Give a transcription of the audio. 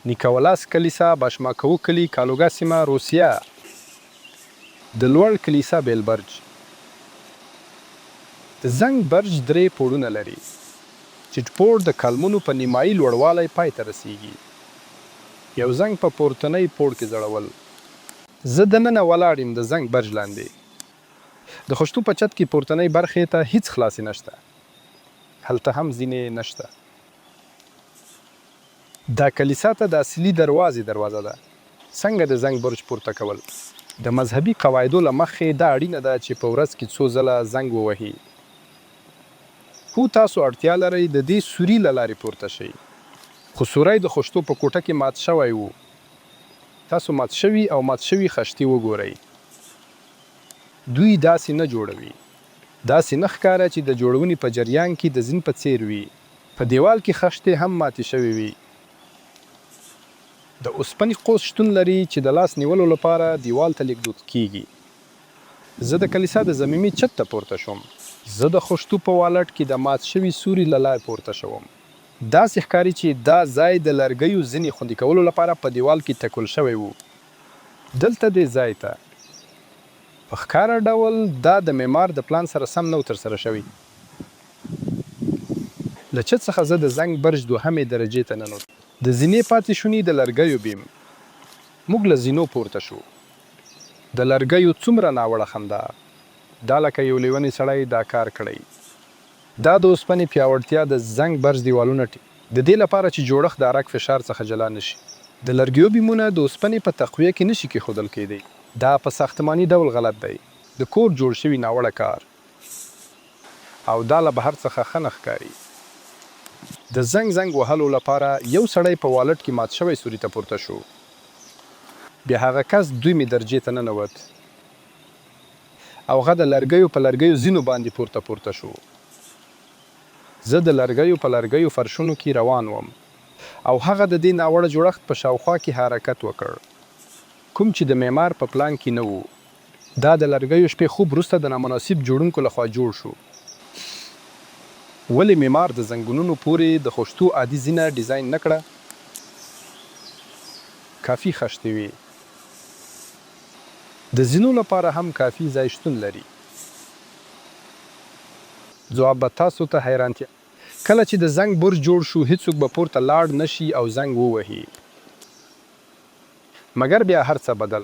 نیکولاس کلیسا، باشماکوو کلی، کالوګا سیمه، روسیه. د لوړ کلیسا بیل برج. د زنګ برج 3 پوړونه لري. چې پوړ د کلمونو په نیمایي لوړوالی پای ته رسیږي. یو زنګ په پورتنی پوړ کې ځړول. زه دننه ولاړ یم د زنګ برج لاندې. د خشتو په چت کې پورتنۍ برخې ته هیڅ خلاصي نشته. هلته هم ځینې نشته. دا کلیسا ته د اصلي دروازه ده. څنګه د زنګ برج پورته کول؟ د مذهبي قواعدو له مخې دا اړینه ده چې په ورځ کې څو ځله زنګ ووهي. خو تاسو اړتیا لرئ د دې سوري له لارې پورته شئ. خو سوری د خشتو په کوټه کې مات شوی و. تاسو مات شوي او مات شوي خشتې وګورئ. دوی داسې نه جوړوي. داسې نه ښکاره چې د جوړونې په جریان کې د زین په څیر وي. په دیوال کې خشتې هم ماتې شوې وي. د اوسپنې قوس شتون لري چې د لاس نیولو لپاره دیوال ته لیږدول کیږي. زه د کلیسا د صمیمي چت ته پورته شوم. زه د خشتو په والټ کې د مات شوي سوري له لارې پورته شوم. داسې ښکاري چې دا ځای د لرګیو ځینې خوندي کولو لپاره په دیوال کې ټکول شوی و. دلته دې ځای ته په ښکاره ډول دا د معمار د پلان سره سم نه و ترسره شوی. له چت څخه زه د زنګ برج 2مې درجې ته ننوت. د زینې پاتې شوني د لرګیو بیم. موږ له زینو پورته شو. د لرګیو څومره ناوړه خندا. دا لکه یو لیونی سړی دا کار کړی. دا د اوسپنې پیاوړتیا د زنګ برج دیوالونه د دې لپاره چې جوړښت د حرک فشار څخه جلا نشي. د لرګیو بیمونه د اوسپنې په تقویه کې نشي کېښودل کېدی. دا په ساختماني ډول غلط دی. د کور جوړ شوي ناوړه کار. او دا له بهر څخه ښه نه ښکاري. د زنګ وهلو لپاره یو سړی په والټ کې مات شوی سوري ته پورته شو. بیا هغه کس 2مې درجې ته ننوت. او هغه د لرګیو ځینو باندې پورته شو. زه د لرګیو فرشونو کې روان وم. او هغه د دې ناوړه جوړښت په شاوخوا کې حرکت وکړ. کوم چې د معمار په پلان کې نه و. دا د لرګیو شپې خوب وروسته د نامناسب جوړونکو لخوا جوړ شو. ولې معمار د زنګونونو پورې د خشتو عادي زینه ډیزاین نه کړه؟ کافي خشتې وي. د زینو لپاره هم کافي ځای شتون لري. ځواب به تاسو ته حیرانتیا. کله چې د زنګ برج جوړ شو هیڅوک به پورته لاړ نشي او زنګ ووهي. مګر بیا هر څه بدل.